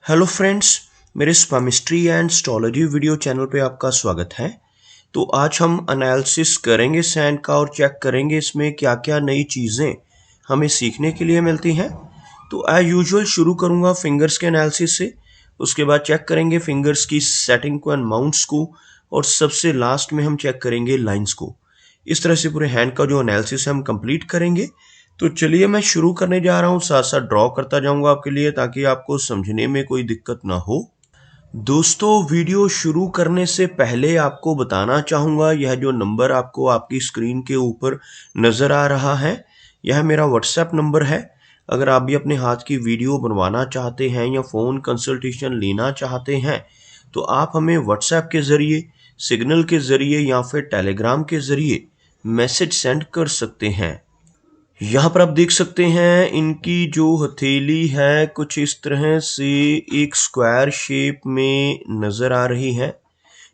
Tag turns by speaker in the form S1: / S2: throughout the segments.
S1: Hello friends, मेरे स्पामिस्ट्री and astrology video channel पे आपका स्वागत है। तो आज हम एनालिसिस करेंगे सैंड का और चेक करेंगे इसमें क्या क्या नई चीज़ें हमें सीखने के लिए मिलती हैं। तो एज यूजुअल शुरू करूँगा फिंगर्स के एनालिसिस से, उसके बाद चेक करेंगे फिंगर्स की सेटिंग को एंड माउंट्स को, और सबसे लास्ट में हम चेक करेंगे लाइंस को। इस तरह से पूरे हैंड का जो एनालिसिस है हम कंप्लीट करेंगे। तो चलिए मैं शुरू करने जा रहा हूँ, साथ साथ ड्रॉ करता जाऊंगा आपके लिए ताकि आपको समझने में कोई दिक्कत ना हो। दोस्तों, वीडियो शुरू करने से पहले आपको बताना चाहूँगा, यह जो नंबर आपको आपकी स्क्रीन के ऊपर नज़र आ रहा है, यह मेरा व्हाट्सएप नंबर है। अगर आप भी अपने हाथ की वीडियो बनवाना चाहते हैं या फ़ोन कंसल्टेशन लेना चाहते हैं तो आप हमें व्हाट्सएप के ज़रिए, सिग्नल के ज़रिए या फिर टेलीग्राम के ज़रिए मैसेज सेंड कर सकते हैं। यहाँ पर आप देख सकते हैं इनकी जो हथेली है कुछ इस तरह से एक स्क्वायर शेप में नज़र आ रही है,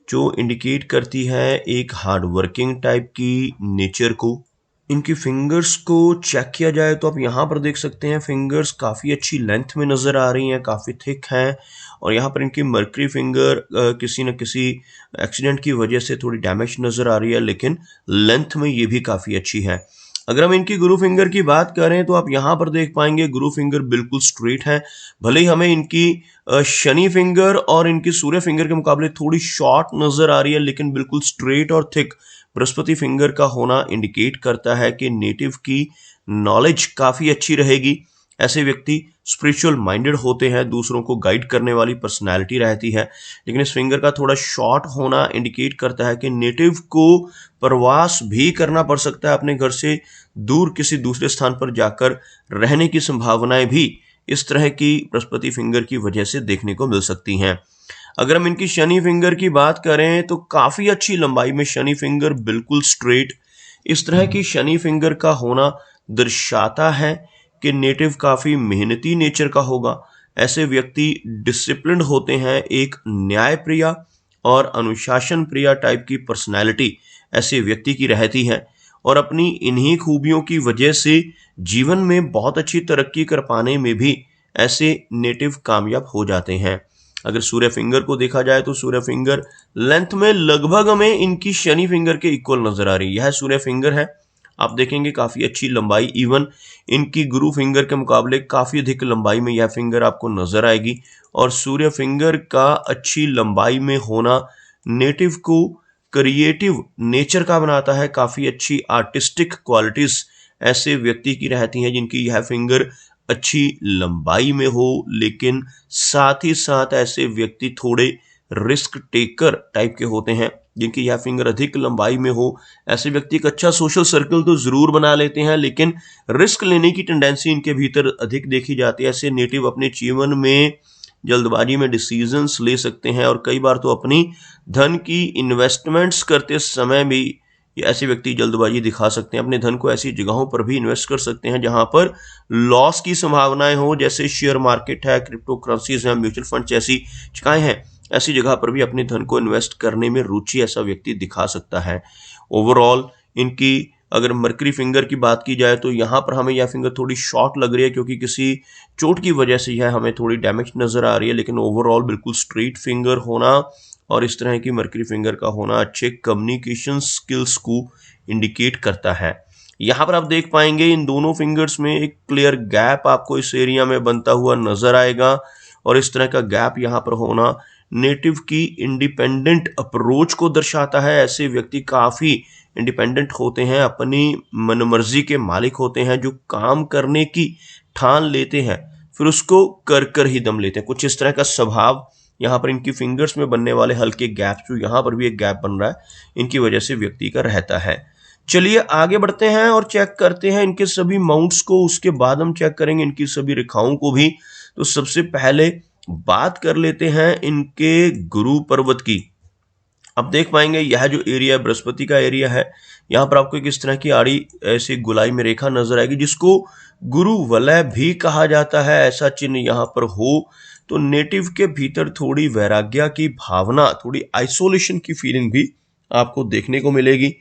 S1: जो इंडिकेट करती है एक हार्ड वर्किंग टाइप की नेचर को। इनकी फिंगर्स को चेक किया जाए तो आप यहाँ पर देख सकते हैं फिंगर्स काफ़ी अच्छी लेंथ में नज़र आ रही हैं, काफ़ी थिक हैं। और यहाँ पर इनकी मर्करी फिंगर किसी न किसी एक्सीडेंट की वजह से थोड़ी डैमेज नज़र आ रही है, लेकिन लेंथ में ये भी काफ़ी अच्छी है। अगर हम इनकी गुरु फिंगर की बात करें तो आप यहाँ पर देख पाएंगे गुरु फिंगर बिल्कुल स्ट्रेट है। भले ही हमें इनकी शनि फिंगर और इनकी सूर्य फिंगर के मुकाबले थोड़ी शॉर्ट नज़र आ रही है, लेकिन बिल्कुल स्ट्रेट और थिक बृहस्पति फिंगर का होना इंडिकेट करता है कि नेटिव की नॉलेज काफ़ी अच्छी रहेगी। ऐसे व्यक्ति स्पिरिचुअल माइंडेड होते हैं, दूसरों को गाइड करने वाली पर्सनैलिटी रहती है। लेकिन इस फिंगर का थोड़ा शॉर्ट होना इंडिकेट करता है कि नेटिव को प्रवास भी करना पड़ सकता है, अपने घर से दूर किसी दूसरे स्थान पर जाकर रहने की संभावनाएं भी इस तरह की बृहस्पति फिंगर की वजह से देखने को मिल सकती हैं। अगर हम इनकी शनि फिंगर की बात करें तो काफ़ी अच्छी लंबाई में शनि फिंगर, बिल्कुल स्ट्रेट। इस तरह की शनि फिंगर का होना दर्शाता है कि नेटिव काफ़ी मेहनती नेचर का होगा। ऐसे व्यक्ति डिसिप्लिन्ड होते हैं, एक न्याय प्रिय और अनुशासन प्रिय टाइप की पर्सनैलिटी ऐसे व्यक्ति की रहती है, और अपनी इन्हीं खूबियों की वजह से जीवन में बहुत अच्छी तरक्की कर पाने में भी ऐसे नेटिव कामयाब हो जाते हैं। अगर सूर्य फिंगर को देखा जाए तो सूर्य फिंगर लेंथ में लगभग हमें इनकी शनि फिंगर के इक्वल नजर आ रही है। यह सूर्य फिंगर है, आप देखेंगे काफ़ी अच्छी लंबाई, इवन इनकी गुरु फिंगर के मुकाबले काफ़ी अधिक लंबाई में यह फिंगर आपको नज़र आएगी। और सूर्य फिंगर का अच्छी लंबाई में होना नेटिव को क्रिएटिव नेचर का बनाता है। काफ़ी अच्छी आर्टिस्टिक क्वालिटीज़ ऐसे व्यक्ति की रहती हैं जिनकी यह फिंगर अच्छी लंबाई में हो, लेकिन साथ ही साथ ऐसे व्यक्ति थोड़े रिस्क टेकर टाइप के होते हैं जिनकी यह फिंगर अधिक लंबाई में हो। ऐसे व्यक्ति एक अच्छा सोशल सर्कल तो ज़रूर बना लेते हैं, लेकिन रिस्क लेने की टेंडेंसी इनके भीतर अधिक देखी जाती है। ऐसे नेटिव अपने जीवन में जल्दबाजी में डिसीजंस ले सकते हैं, और कई बार तो अपनी धन की इन्वेस्टमेंट्स करते समय भी ऐसे व्यक्ति जल्दबाजी दिखा सकते हैं। अपने धन को ऐसी जगहों पर भी इन्वेस्ट कर सकते हैं जहां पर लॉस की संभावनाएं हो, जैसे शेयर मार्केट है, क्रिप्टो करेंसीज है, म्यूचुअल फंड जैसी जगहें हैं। ऐसी जगह पर भी अपने धन को इन्वेस्ट करने में रुचि ऐसा व्यक्ति दिखा सकता है। ओवरऑल इनकी अगर मर्करी फिंगर की बात की जाए तो यहाँ पर हमें यह फिंगर थोड़ी शॉर्ट लग रही है, क्योंकि किसी चोट की वजह से यह हमें थोड़ी डैमेज नज़र आ रही है। लेकिन ओवरऑल बिल्कुल स्ट्रेट फिंगर होना और इस तरह की मर्करी फिंगर का होना अच्छे कम्युनिकेशन स्किल्स को इंडिकेट करता है। यहाँ पर आप देख पाएंगे इन दोनों फिंगर्स में एक क्लियर गैप आपको इस एरिया में बनता हुआ नज़र आएगा, और इस तरह का गैप यहाँ पर होना नेटिव की इंडिपेंडेंट अप्रोच को दर्शाता है। ऐसे व्यक्ति काफ़ी इंडिपेंडेंट होते हैं, अपनी मनमर्जी के मालिक होते हैं, जो काम करने की ठान लेते हैं फिर उसको कर कर ही दम लेते हैं। कुछ इस तरह का स्वभाव यहाँ पर इनकी फिंगर्स में बनने वाले हल्के गैप, जो यहाँ पर भी एक गैप बन रहा है, इनकी वजह से व्यक्ति का रहता है। चलिए आगे बढ़ते हैं और चेक करते हैं इनके सभी माउंट्स को, उसके बाद हम चेक करेंगे इनकी सभी रेखाओं को भी। तो सबसे पहले बात कर लेते हैं इनके गुरु पर्वत की। अब देख पाएंगे यह जो एरिया है बृहस्पति का एरिया है। यहाँ पर आपको किस तरह की आड़ी ऐसी गुलाई में रेखा नजर आएगी, जिसको गुरु वलय भी कहा जाता है। ऐसा चिन्ह यहाँ पर हो तो नेटिव के भीतर थोड़ी वैराग्य की भावना, थोड़ी आइसोलेशन की फीलिंग भी आपको देखने को मिलेगी।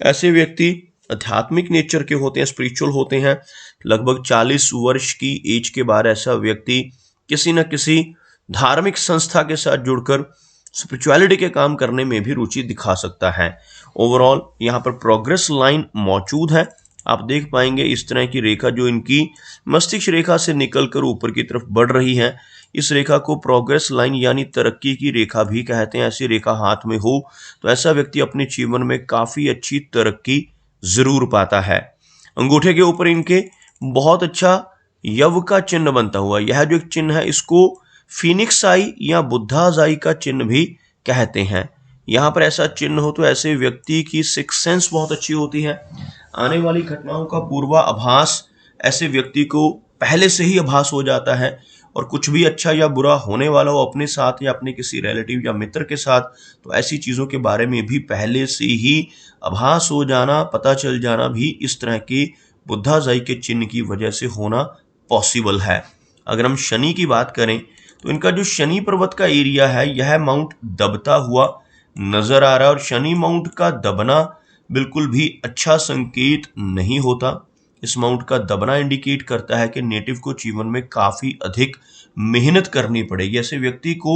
S1: ऐसे व्यक्ति आध्यात्मिक नेचर के होते हैं, स्पिरिचुअल होते हैं। लगभग 40 वर्ष की एज के बाद ऐसा व्यक्ति किसी न किसी धार्मिक संस्था के साथ जुड़कर स्पिरिचुअलिटी के काम करने में भी रुचि दिखा सकता है। ओवरऑल यहाँ पर प्रोग्रेस लाइन मौजूद है। आप देख पाएंगे इस तरह की रेखा जो इनकी मस्तिष्क रेखा से निकलकर ऊपर की तरफ बढ़ रही है, इस रेखा को प्रोग्रेस लाइन यानी तरक्की की रेखा भी कहते हैं। ऐसी रेखा हाथ में हो तो ऐसा व्यक्ति अपने जीवन में काफी अच्छी तरक्की जरूर पाता है। अंगूठे के ऊपर इनके बहुत अच्छा यव का चिन्ह बनता हुआ, यह जो एक चिन्ह है इसको फिनिक्स आई या बुद्धाज आई का चिन्ह भी कहते हैं। यहाँ पर ऐसा चिन्ह हो तो ऐसे व्यक्ति की सिक्स सेंस बहुत अच्छी होती है। आने वाली घटनाओं का पूर्वाभास ऐसे व्यक्ति को पहले से ही आभास हो जाता है, और कुछ भी अच्छा या बुरा होने वाला हो अपने साथ या अपने किसी रिलेटिव या मित्र के साथ, तो ऐसी चीज़ों के बारे में भी पहले से ही आभास हो जाना, पता चल जाना भी इस तरह के बुद्धाजाई के चिन्ह की वजह से होना पॉसिबल है। अगर हम शनि की बात करें तो इनका जो शनि पर्वत का एरिया है यह माउंट दबता हुआ नजर आ रहा है, और शनि माउंट का दबना बिल्कुल भी अच्छा संकेत नहीं होता। इस माउंट का दबना इंडिकेट करता है कि नेटिव को जीवन में काफी अधिक मेहनत करनी पड़ेगी। ऐसे व्यक्ति को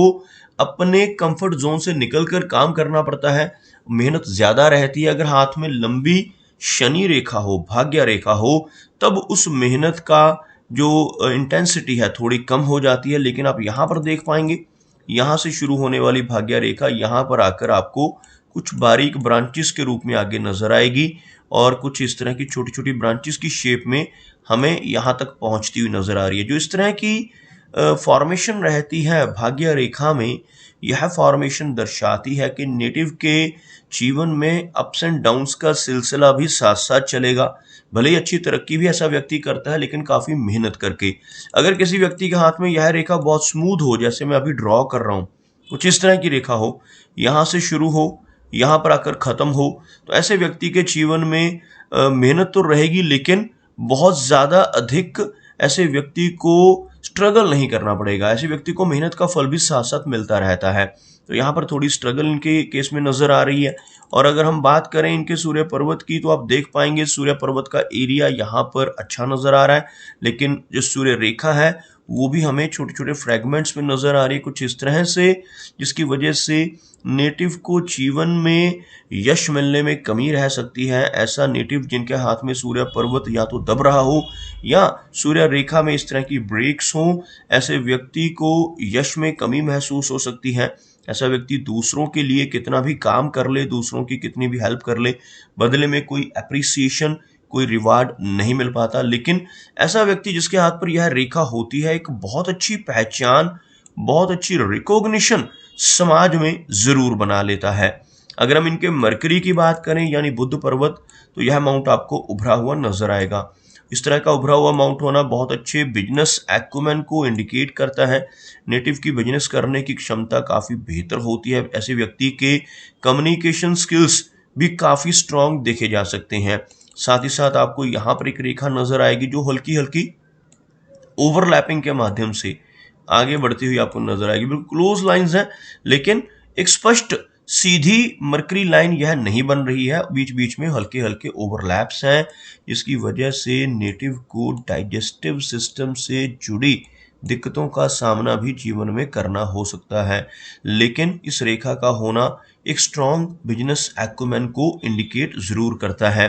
S1: अपने कंफर्ट जोन से निकलकर काम करना पड़ता है, मेहनत ज्यादा रहती है। अगर हाथ में लंबी शनि रेखा हो, भाग्य रेखा हो, तब उस मेहनत का जो इंटेंसिटी है थोड़ी कम हो जाती है। लेकिन आप यहाँ पर देख पाएंगे, यहाँ से शुरू होने वाली भाग्य रेखा यहाँ पर आकर आपको कुछ बारीक ब्रांचेस के रूप में आगे नजर आएगी, और कुछ इस तरह की छोटी छोटी ब्रांचेस की शेप में हमें यहाँ तक पहुंचती हुई नजर आ रही है। जो इस तरह की फॉर्मेशन रहती है भाग्य रेखा में, यह फॉर्मेशन दर्शाती है कि नेटिव के जीवन में अप्स एंड डाउन्स का सिलसिला भी साथ साथ चलेगा। भले ही अच्छी तरक्की भी ऐसा व्यक्ति करता है, लेकिन काफी मेहनत करके। अगर किसी व्यक्ति के हाथ में यह रेखा बहुत स्मूथ हो, जैसे मैं अभी ड्रॉ कर रहा हूँ, कुछ इस तरह की रेखा हो, यहाँ से शुरू हो, यहाँ पर आकर खत्म हो, तो ऐसे व्यक्ति के जीवन में मेहनत तो रहेगी, लेकिन बहुत ज्यादा अधिक ऐसे व्यक्ति को स्ट्रगल नहीं करना पड़ेगा। ऐसे व्यक्ति को मेहनत का फल भी साथ साथ मिलता रहता है। तो यहाँ पर थोड़ी स्ट्रगल इनके केस में नजर आ रही है। और अगर हम बात करें इनके सूर्य पर्वत की, तो आप देख पाएंगे सूर्य पर्वत का एरिया यहाँ पर अच्छा नजर आ रहा है, लेकिन जो सूर्य रेखा है वो भी हमें छोटे छोटे फ्रेगमेंट्स में नजर आ रही है कुछ इस तरह से, जिसकी वजह से नेटिव को जीवन में यश मिलने में कमी रह सकती है। ऐसा नेटिव जिनके हाथ में सूर्य पर्वत या तो दब रहा हो या सूर्य रेखा में इस तरह की ब्रेक्स हो, ऐसे व्यक्ति को यश में कमी महसूस हो सकती है। ऐसा व्यक्ति दूसरों के लिए कितना भी काम कर ले, दूसरों की कितनी भी हेल्प कर ले, बदले में कोई अप्रिसिएशन, कोई रिवार्ड नहीं मिल पाता। लेकिन ऐसा व्यक्ति जिसके हाथ पर यह रेखा होती है, एक बहुत अच्छी पहचान, बहुत अच्छी रिकॉग्निशन समाज में जरूर बना लेता है। अगर हम इनके मरकरी की बात करें यानी बुध पर्वत, तो यह माउंट आपको उभरा हुआ नजर आएगा। इस तरह का उभरा हुआ माउंट होना बहुत अच्छे बिजनेस एक्यूमेन को इंडिकेट करता है। नेटिव की बिजनेस करने की क्षमता काफी बेहतर होती है। ऐसे व्यक्ति के कम्युनिकेशन स्किल्स भी काफी स्ट्रांग देखे जा सकते हैं। साथ ही साथ आपको यहाँ पर एक रेखा नजर आएगी जो हल्की हल्की ओवरलैपिंग के माध्यम से आगे बढ़ती हुई आपको नजर आएगी। बिल्कुल क्लोज लाइंस हैं, लेकिन एक स्पष्ट सीधी मरकरी लाइन यह नहीं बन रही है, बीच बीच में हल्के हल्के ओवरलैप्स हैं, जिसकी वजह से नेटिव को डाइजेस्टिव सिस्टम से जुड़ी दिक्कतों का सामना भी जीवन में करना हो सकता है। लेकिन इस रेखा का होना एक स्ट्रॉन्ग बिजनेस एक्यूमेन को इंडिकेट जरूर करता है।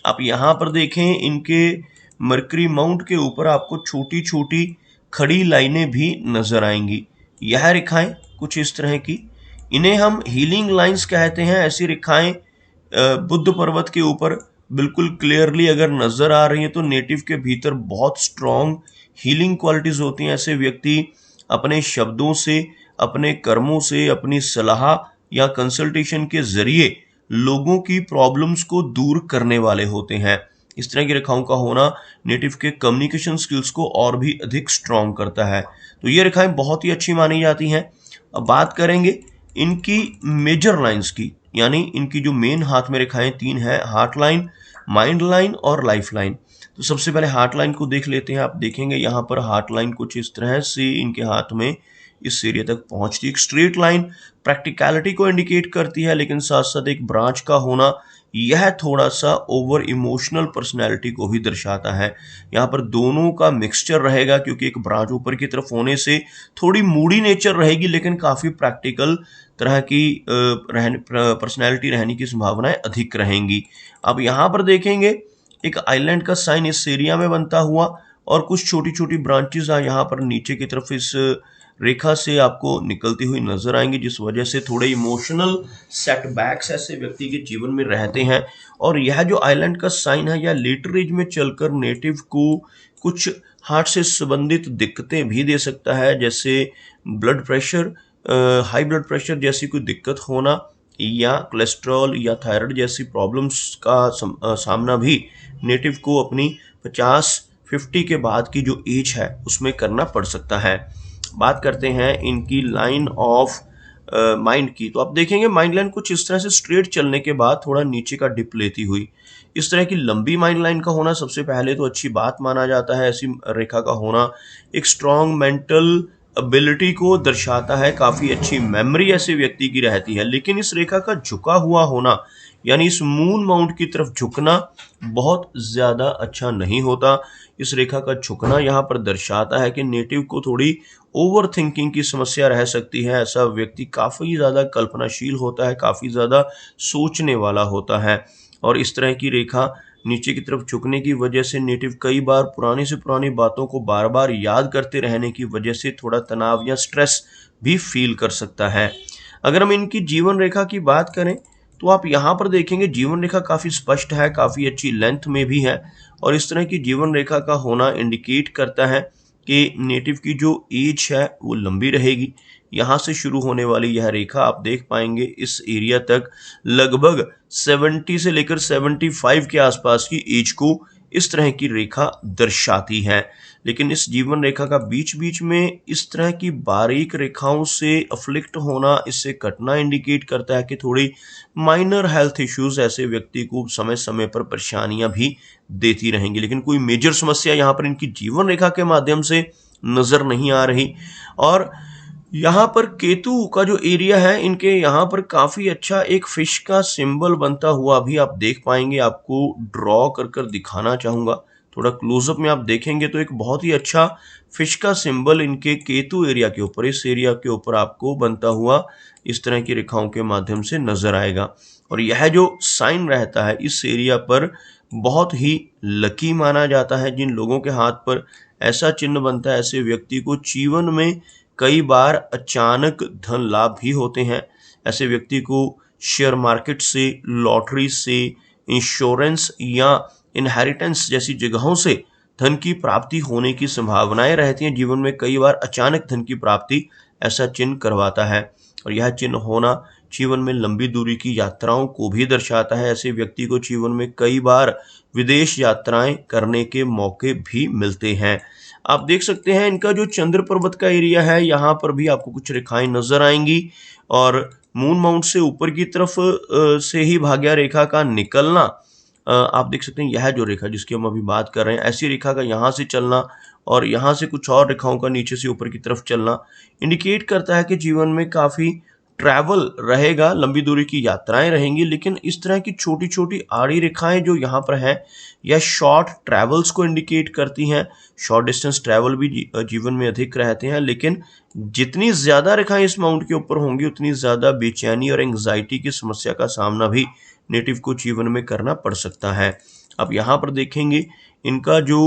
S1: आप यहाँ पर देखें, इनके मरकरी माउंट के ऊपर आपको छोटी छोटी खड़ी लाइनें भी नजर आएंगी। यह रेखाएं कुछ इस तरह की, इन्हें हम हीलिंग लाइंस कहते हैं। ऐसी रेखाएं बुद्ध पर्वत के ऊपर बिल्कुल क्लियरली अगर नजर आ रही है तो नेटिव के भीतर बहुत स्ट्रॉन्ग हीलिंग क्वालिटीज होती हैं। ऐसे व्यक्ति अपने शब्दों से, अपने कर्मों से, अपनी सलाह या कंसल्टेशन के जरिए लोगों की प्रॉब्लम्स को दूर करने वाले होते हैं। इस तरह की रेखाओं का होना नेटिव के कम्युनिकेशन स्किल्स को और भी अधिक स्ट्रॉन्ग करता है। तो ये रेखाएं बहुत ही अच्छी मानी जाती हैं। अब बात करेंगे इनकी मेजर लाइंस की, यानी इनकी जो मेन हाथ में रेखाएं तीन हैं, हार्ट लाइन, माइंड लाइन और लाइफ लाइन। तो सबसे पहले हार्ट लाइन को देख लेते हैं। आप देखेंगे यहाँ पर हार्ट लाइन कुछ इस तरह से इनके हाथ में इस एरिया तक पहुंचती है। एक स्ट्रेट लाइन प्रैक्टिकलिटी को इंडिकेट करती है, लेकिन साथ साथ एक ब्रांच का होना यह थोड़ा सा ओवर इमोशनल पर्सनैलिटी को भी दर्शाता है। यहाँ पर दोनों का मिक्सचर रहेगा, क्योंकि एक ब्रांच ऊपर की तरफ होने से थोड़ी मूडी नेचर रहेगी, लेकिन काफ़ी प्रैक्टिकल तरह की पर्सनैलिटी रहने की संभावनाएं अधिक रहेंगी। अब यहाँ पर देखेंगे एक आइलैंड का साइन इस एरिया में बनता हुआ, और कुछ छोटी छोटी ब्रांचेस यहाँ पर नीचे की तरफ इस रेखा से आपको निकलती हुई नजर आएंगी, जिस वजह से थोड़े इमोशनल सेटबैक्स ऐसे व्यक्ति के जीवन में रहते हैं। और यह जो आइलैंड का साइन है, यह लेटर एज में चलकर नेटिव को कुछ हार्ट से संबंधित दिक्कतें भी दे सकता है, जैसे blood pressure, high blood pressure जैसी कोई दिक्कत होना, या कोलेस्ट्रॉल या थायराइड जैसी प्रॉब्लम्स का सामना भी नेटिव को अपनी 50 के बाद की जो एज है उसमें करना पड़ सकता है। बात करते हैं इनकी लाइन ऑफ माइंड की, तो आप देखेंगे माइंड लाइन कुछ इस तरह से स्ट्रेट चलने के बाद थोड़ा नीचे का डिप लेती हुई। इस तरह की लंबी माइंड लाइन का होना सबसे पहले तो अच्छी बात माना जाता है। ऐसी रेखा का होना एक स्ट्रॉन्ग मेंटल एबिलिटी को दर्शाता है, काफ़ी अच्छी मेमोरी ऐसे व्यक्ति की रहती है। लेकिन इस रेखा का झुका हुआ होना, यानी इस मून माउंट की तरफ झुकना बहुत ज़्यादा अच्छा नहीं होता। इस रेखा का झुकना यहाँ पर दर्शाता है कि नेटिव को थोड़ी ओवर थिंकिंग की समस्या रह सकती है। ऐसा व्यक्ति काफ़ी ज़्यादा कल्पनाशील होता है, काफ़ी ज़्यादा सोचने वाला होता है, और इस तरह की रेखा नीचे की तरफ झुकने की वजह से नेटिव कई बार पुरानी से पुरानी बातों को बार बार याद करते रहने की वजह से थोड़ा तनाव या स्ट्रेस भी फील कर सकता है। अगर हम इनकी जीवन रेखा की बात करें, तो आप यहाँ पर देखेंगे जीवन रेखा काफ़ी स्पष्ट है, काफ़ी अच्छी लेंथ में भी है, और इस तरह की जीवन रेखा का होना इंडिकेट करता है कि नेटिव की जो एज है वो लंबी रहेगी। यहाँ से शुरू होने वाली यह रेखा आप देख पाएंगे इस एरिया तक लगभग 70 से लेकर 75 के आसपास की एज को इस तरह की रेखा दर्शाती है। लेकिन इस जीवन रेखा का बीच बीच में इस तरह की बारीक रेखाओं से अफ्लिक्ट होना, इससे कटना इंडिकेट करता है कि थोड़ी माइनर हेल्थ इश्यूज ऐसे व्यक्ति को समय समय पर परेशानियां भी देती रहेंगी। लेकिन कोई मेजर समस्या यहाँ पर इनकी जीवन रेखा के माध्यम से नजर नहीं आ रही। और यहाँ पर केतु का जो एरिया है, इनके यहाँ पर काफ़ी अच्छा एक फिश का सिंबल बनता हुआ भी आप देख पाएंगे। आपको ड्रॉ कर कर दिखाना चाहूँगा, थोड़ा क्लोजअप में आप देखेंगे तो एक बहुत ही अच्छा फिश का सिंबल इनके केतु एरिया के ऊपर, इस एरिया के ऊपर आपको बनता हुआ इस तरह की रेखाओं के माध्यम से नजर आएगा। और यह जो साइन रहता है इस एरिया पर बहुत ही लकी माना जाता है। जिन लोगों के हाथ पर ऐसा चिन्ह बनता है, ऐसे व्यक्ति को जीवन में कई बार अचानक धन लाभ भी होते हैं। ऐसे व्यक्ति को शेयर मार्केट से, लॉटरी से, इंश्योरेंस या इनहेरिटेंस जैसी जगहों से धन की प्राप्ति होने की संभावनाएं रहती हैं। जीवन में कई बार अचानक धन की प्राप्ति ऐसा चिन्ह करवाता है, और यह चिन्ह होना जीवन में लंबी दूरी की यात्राओं को भी दर्शाता है। ऐसे व्यक्ति को जीवन में कई बार विदेश यात्राएं करने के मौके भी मिलते हैं। आप देख सकते हैं इनका जो चंद्र पर्वत का एरिया है, यहाँ पर भी आपको कुछ रेखाएं नजर आएंगी, और मून माउंट से ऊपर की तरफ से ही भाग्य रेखा का निकलना, आप देख सकते हैं यह जो रेखा जिसकी हम अभी बात कर रहे हैं, ऐसी रेखा का यहाँ से चलना और यहाँ से कुछ और रेखाओं का नीचे से ऊपर की तरफ चलना इंडिकेट करता है कि जीवन में काफ़ी ट्रैवल रहेगा, लंबी दूरी की यात्राएं रहेंगी। लेकिन इस तरह की छोटी छोटी आड़ी रेखाएं जो यहाँ पर हैं, यह शॉर्ट ट्रैवल्स को इंडिकेट करती हैं। शॉर्ट डिस्टेंस ट्रैवल भी जीवन में अधिक रहते हैं, लेकिन जितनी ज़्यादा रेखाएं इस माउंट के ऊपर होंगी उतनी ज़्यादा बेचैनी और एंग्जाइटी की समस्या का सामना भी नेटिव को जीवन में करना पड़ सकता है। अब यहाँ पर देखेंगे इनका जो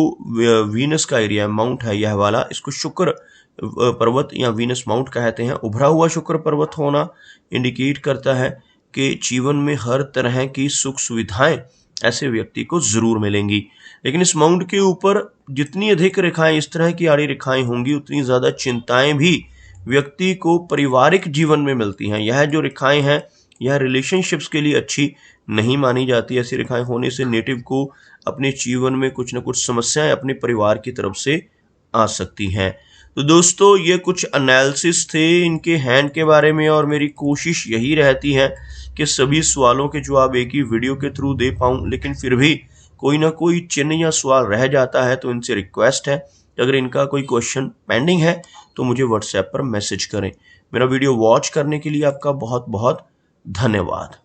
S1: वीनस का एरिया माउंट है, यह वाला, इसको शुक्र पर्वत या वीनस माउंट कहते हैं। उभरा हुआ शुक्र पर्वत होना इंडिकेट करता है कि जीवन में हर तरह की सुख सुविधाएं ऐसे व्यक्ति को जरूर मिलेंगी। लेकिन इस माउंट के ऊपर जितनी अधिक रेखाएं, इस तरह की आड़ी रेखाएं होंगी, उतनी ज़्यादा चिंताएं भी व्यक्ति को पारिवारिक जीवन में मिलती हैं। यह जो रेखाएं हैं, यह रिलेशनशिप्स के लिए अच्छी नहीं मानी जाती। ऐसी रेखाएं होने से नेटिव को अपने जीवन में कुछ न कुछ समस्याएं अपने परिवार की तरफ से आ सकती हैं। तो दोस्तों, ये कुछ एनालिसिस थे इनके हैंड के बारे में, और मेरी कोशिश यही रहती है कि सभी सवालों के जवाब एक ही वीडियो के थ्रू दे पाऊँ। लेकिन फिर भी कोई ना कोई चिन्ह या सवाल रह जाता है, तो इनसे रिक्वेस्ट है कि अगर इनका कोई क्वेश्चन पेंडिंग है तो मुझे व्हाट्सएप पर मैसेज करें। मेरा वीडियो वॉच करने के लिए आपका बहुत बहुत धन्यवाद।